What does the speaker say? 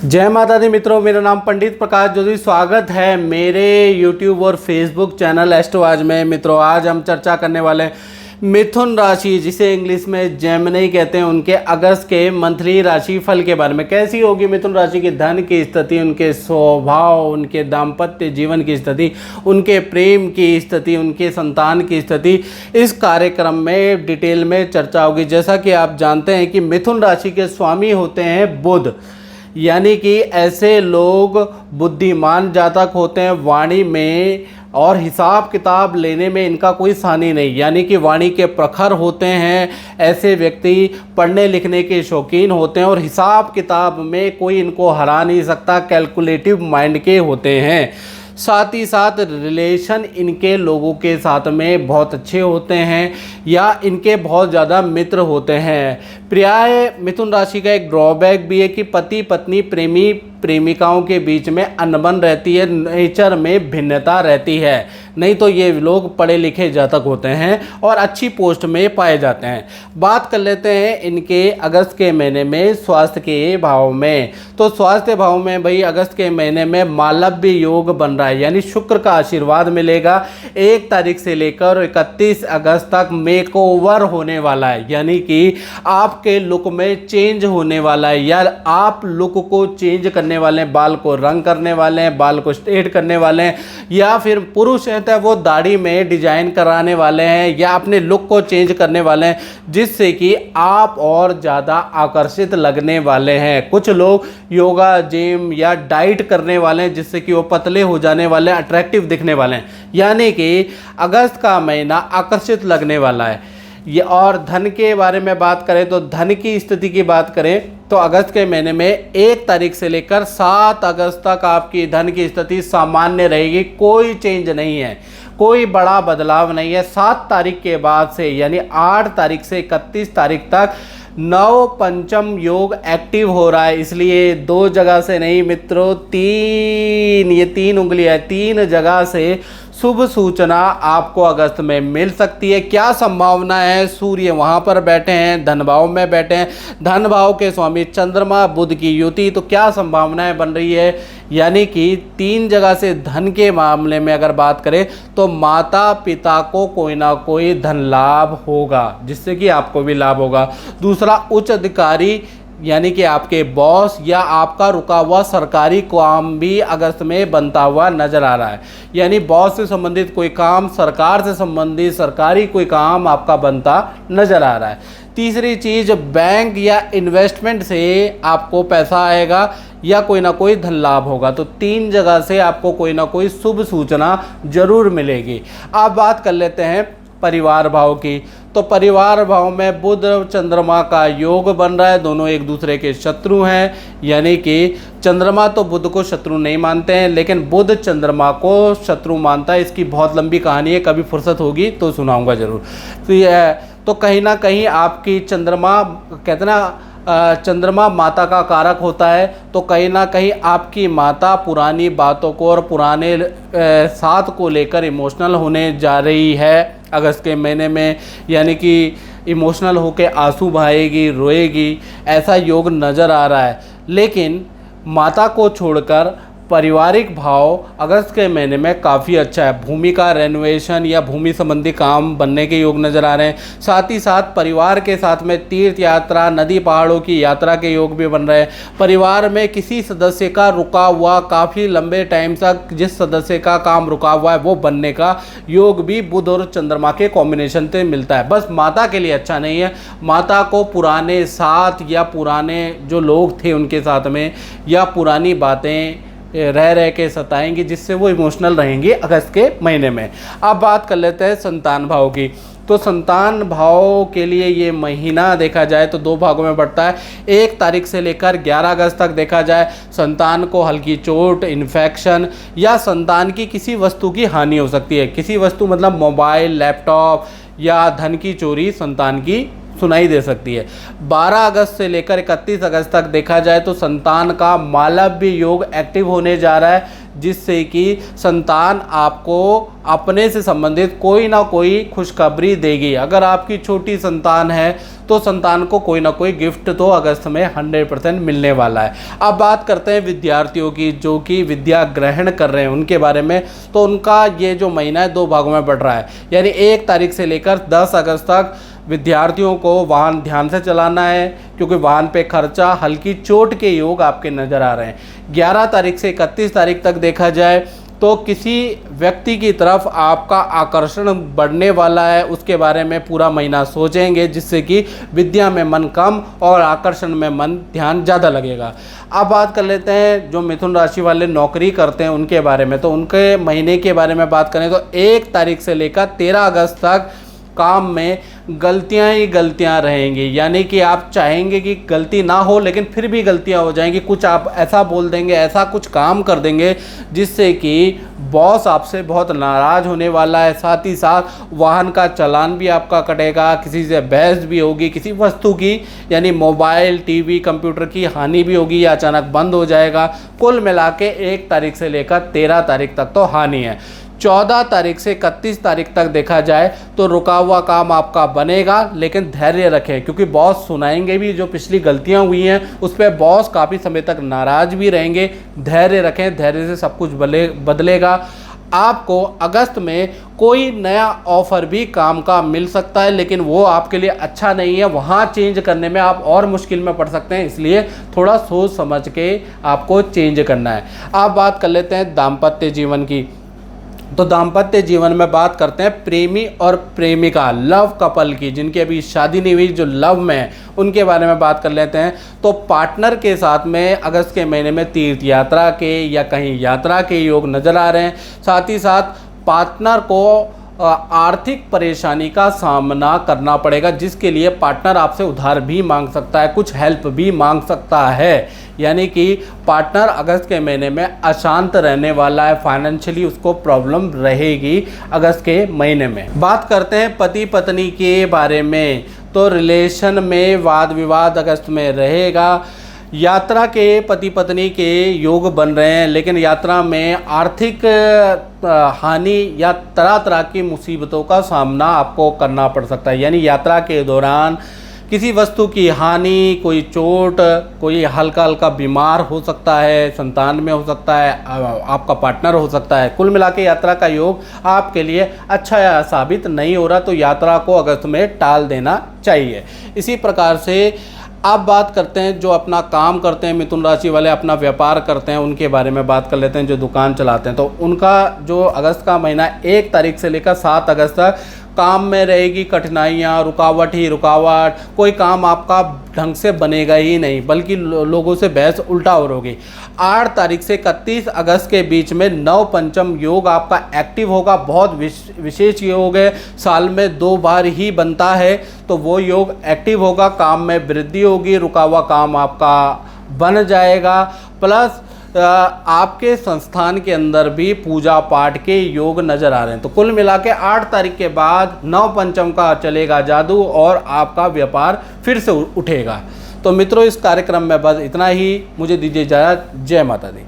जय माता दी मित्रों, मेरा नाम पंडित प्रकाश जोशी। स्वागत है मेरे YouTube और Facebook चैनल एस्ट्रोवाज में। मित्रों, आज हम चर्चा करने वाले हैं मिथुन राशि, जिसे इंग्लिश में जेमिनी कहते हैं, उनके अगस्त के मंथली राशि फल के बारे में। कैसी होगी मिथुन राशि की धन की स्थिति, उनके स्वभाव, उनके दाम्पत्य जीवन की स्थिति, उनके प्रेम की स्थिति, उनके संतान की स्थिति, इस कार्यक्रम में डिटेल में चर्चा होगी। जैसा कि आप जानते हैं कि मिथुन राशि के स्वामी होते हैं बुध, यानी कि ऐसे लोग बुद्धिमान जातक होते हैं। वाणी में और हिसाब किताब लेने में इनका कोई सानी नहीं, यानी कि वाणी के प्रखर होते हैं। ऐसे व्यक्ति पढ़ने लिखने के शौकीन होते हैं और हिसाब किताब में कोई इनको हरा नहीं सकता। कैलकुलेटिव माइंड के होते हैं। साथ ही साथ रिलेशन इनके लोगों के साथ में बहुत अच्छे होते हैं या इनके बहुत ज़्यादा मित्र होते हैं। प्राय मिथुन राशि का एक ड्रॉबैक भी है कि पति पत्नी प्रेमी प्रेमिकाओं के बीच में अनबन रहती है, नेचर में भिन्नता रहती है। नहीं तो ये लोग पढ़े लिखे जातक होते हैं और अच्छी पोस्ट में पाए जाते हैं। बात कर लेते हैं इनके अगस्त के महीने में स्वास्थ्य के भाव में। तो स्वास्थ्य भाव में भाई अगस्त के महीने में मालव्य योग बन रहा है, यानी शुक्र का आशीर्वाद मिलेगा। 1 तारीख से लेकर 31 अगस्त तक मेकओवर होने वाला है, यानी कि आपके लुक में चेंज होने वाला है, या आप लुक को चेंज करने वाले हैं, बाल को रंग करने वाले हैं, बाल को स्ट्रेट करने वाले हैं, या फिर पुरुष है वो दाढ़ी में डिजाइन कराने वाले हैं, या अपने लुक को चेंज करने वाले हैं, जिससे कि आप और ज़्यादा आकर्षित लगने वाले हैं। कुछ लोग योगा जिम या डाइट करने वाले हैं, जिससे कि वो पतले हो जाने वाले हैं, अट्रैक्टिव दिखने वाले हैं। यानी कि अगस्त का महीना आकर्षित लगने वाला है। ये और धन के बारे में बात करें तो धन की स्थिति की बात करें तो अगस्त के महीने में 1 तारीख से लेकर 7 अगस्त तक आपकी धन की स्थिति सामान्य रहेगी। कोई चेंज नहीं है, कोई बड़ा बदलाव नहीं है। 7 तारीख के बाद से यानी 8 तारीख से 31 तारीख तक नव पंचम योग एक्टिव हो रहा है। इसलिए 2 जगह से नहीं मित्रों, 3 उंगलियां 3 जगह से शुभ सूचना आपको अगस्त में मिल सकती है। क्या संभावना है? सूर्य वहां पर बैठे हैं, धन भाव में बैठे हैं, धन भाव के स्वामी चंद्रमा बुध की युति, तो क्या संभावनाएं बन रही है? यानी कि 3 जगह से धन के मामले में अगर बात करें तो माता पिता को कोई ना कोई धन लाभ होगा, जिससे कि आपको भी लाभ होगा। दूसरा, उच्च अधिकारी यानी कि आपके बॉस या आपका रुका हुआ सरकारी काम भी अगस्त में बनता हुआ नजर आ रहा है। यानी बॉस से संबंधित कोई काम, सरकार से संबंधित सरकारी कोई काम आपका बनता नजर आ रहा है। तीसरी चीज, बैंक या इन्वेस्टमेंट से आपको पैसा आएगा या कोई ना कोई धन लाभ होगा। तो 3 जगह से आपको कोई ना कोई शुभ सूचना जरूर मिलेगी। अब बात कर लेते हैं परिवार भाव की। तो परिवार भाव में बुध और चंद्रमा का योग बन रहा है। दोनों एक दूसरे के शत्रु हैं, यानी कि चंद्रमा तो बुध को शत्रु नहीं मानते हैं, लेकिन बुध चंद्रमा को शत्रु मानता है। इसकी बहुत लंबी कहानी है, कभी फुर्सत होगी तो सुनाऊंगा जरूर। तो कहीं ना कहीं आपकी चंद्रमा, कहते ना चंद्रमा माता का कारक होता है, तो कहीं ना कहीं आपकी माता पुरानी बातों को और पुराने साथ को लेकर इमोशनल होने जा रही है अगस्त के महीने में। यानी कि इमोशनल होकर आंसू बहाएगी, रोएगी, ऐसा योग नज़र आ रहा है। लेकिन माता को छोड़कर पारिवारिक भाव अगस्त के महीने में काफ़ी अच्छा है। भूमि का रेनोवेशन या भूमि संबंधी काम बनने के योग नज़र आ रहे हैं। साथ ही साथ परिवार के साथ में तीर्थ यात्रा, नदी पहाड़ों की यात्रा के योग भी बन रहे हैं। परिवार में किसी सदस्य का रुका हुआ, काफ़ी लंबे टाइम तक जिस सदस्य का काम रुका हुआ है वो बनने का योग भी बुध और चंद्रमा के कॉम्बिनेशन से मिलता है। बस माता के लिए अच्छा नहीं है। माता को पुराने साथ या पुराने जो लोग थे उनके साथ में या पुरानी बातें रह के सताएंगी, जिससे वो इमोशनल रहेंगी अगस्त के महीने में। अब बात कर लेते हैं संतान भाव की। तो संतान भाव के लिए ये महीना देखा जाए तो 2 भागों में बढ़ता है। 1 तारीख से लेकर 11 अगस्त तक देखा जाए, संतान को हल्की चोट, इन्फेक्शन या संतान की किसी वस्तु की हानि हो सकती है। किसी वस्तु मतलब मोबाइल, लैपटॉप या धन की चोरी संतान की सुनाई दे सकती है। 12 अगस्त से लेकर 31 अगस्त तक देखा जाए तो संतान का मालव्य योग एक्टिव होने जा रहा है, जिससे कि संतान आपको अपने से संबंधित कोई ना कोई खुशखबरी देगी। अगर आपकी छोटी संतान है तो संतान को कोई ना कोई गिफ्ट तो अगस्त में 100% मिलने वाला है। अब बात करते हैं विद्यार्थियों की जो कि विद्या ग्रहण कर रहे हैं उनके बारे में। तो उनका ये जो महीना है 2 भागों में बढ़ रहा है, यानी 1 तारीख से लेकर 10 अगस्त तक विद्यार्थियों को वाहन ध्यान से चलाना है, क्योंकि वाहन पे खर्चा, हल्की चोट के योग आपके नज़र आ रहे हैं। 11 तारीख से 31 तारीख तक देखा जाए तो किसी व्यक्ति की तरफ आपका आकर्षण बढ़ने वाला है, उसके बारे में पूरा महीना सोचेंगे, जिससे कि विद्या में मन कम और आकर्षण में मन ध्यान ज़्यादा लगेगा। अब बात कर लेते हैं जो मिथुन राशि वाले नौकरी करते हैं उनके बारे में। तो उनके महीने के बारे में बात करें तो 1 तारीख से लेकर 13 अगस्त तक काम में गलतियां ही गलतियां रहेंगी, यानी कि आप चाहेंगे कि गलती ना हो लेकिन फिर भी गलतियां हो जाएंगी। कुछ आप ऐसा बोल देंगे, ऐसा कुछ काम कर देंगे जिससे कि बॉस आपसे बहुत नाराज़ होने वाला है। साथ ही साथ वाहन का चालान भी आपका कटेगा, किसी से बहस भी होगी, किसी वस्तु की यानी मोबाइल, टीवी, कंप्यूटर की हानि भी होगी या अचानक बंद हो जाएगा। कुल मिला के 1 तारीख से लेकर 13 तारीख तक तो हानि है। 14 तारीख से 31 तारीख तक देखा जाए तो रुका हुआ काम आपका बनेगा, लेकिन धैर्य रखें, क्योंकि बॉस सुनाएंगे भी जो पिछली गलतियां हुई हैं उस पर बॉस काफ़ी समय तक नाराज़ भी रहेंगे। धैर्य रखें, धैर्य से सब कुछ बदलेगा। आपको अगस्त में कोई नया ऑफ़र भी काम का मिल सकता है, लेकिन वो आपके लिए अच्छा नहीं है, वहाँ चेंज करने में आप और मुश्किल में पड़ सकते हैं, इसलिए थोड़ा सोच समझ के आपको चेंज करना है। अब बात कर लेते हैं दाम्पत्य जीवन की। तो दाम्पत्य जीवन में बात करते हैं प्रेमी और प्रेमिका, लव कपल की, जिनकी अभी शादी नहीं हुई, जो लव में है उनके बारे में बात कर लेते हैं। तो पार्टनर के साथ में अगस्त के महीने में तीर्थ यात्रा के या कहीं यात्रा के योग नज़र आ रहे हैं। साथ ही साथ पार्टनर को आर्थिक परेशानी का सामना करना पड़ेगा, जिसके लिए पार्टनर आपसे उधार भी मांग सकता है, कुछ हेल्प भी मांग सकता है, यानी कि पार्टनर अगस्त के महीने में अशांत रहने वाला है, फाइनेंशियली उसको प्रॉब्लम रहेगी अगस्त के महीने में। बात करते हैं पति पत्नी के बारे में। तो रिलेशन में वाद विवाद अगस्त में रहेगा। यात्रा के पति पत्नी के योग बन रहे हैं, लेकिन यात्रा में आर्थिक हानि या तरह तरह की मुसीबतों का सामना आपको करना पड़ सकता है, यानी यात्रा के दौरान किसी वस्तु की हानि, कोई चोट, कोई हल्का हल्का बीमार हो सकता है, संतान में हो सकता है, आपका पार्टनर हो सकता है। कुल मिला के यात्रा का योग आपके लिए अच्छा साबित नहीं हो रहा, तो यात्रा को अगस्त में टाल देना चाहिए। इसी प्रकार से अब बात करते हैं जो अपना काम करते हैं मिथुन राशि वाले, अपना व्यापार करते हैं, उनके बारे में बात कर लेते हैं। जो दुकान चलाते हैं तो उनका जो अगस्त का महीना 1 तारीख से लेकर 7 अगस्त तक काम में रहेगी कठिनाइयाँ, रुकावट ही रुकावट, कोई काम आपका ढंग से बनेगा ही नहीं, बल्कि लोगों से बहस उल्टा हो रही। 8 तारीख से 31 अगस्त के बीच में नव पंचम योग आपका एक्टिव होगा, बहुत विशेष योग है, साल में 2 बार ही बनता है, तो वो योग एक्टिव होगा, काम में वृद्धि होगी, रुका हुआ काम आपका बन जाएगा। प्लस आपके संस्थान के अंदर भी पूजा पाठ के योग नज़र आ रहे हैं। तो कुल मिला के 8 तारीख के बाद नव पंचम का चलेगा जादू और आपका व्यापार फिर से उठेगा। तो मित्रों, इस कार्यक्रम में बस इतना ही। मुझे दीजिए इजाज़त। जय माता दी।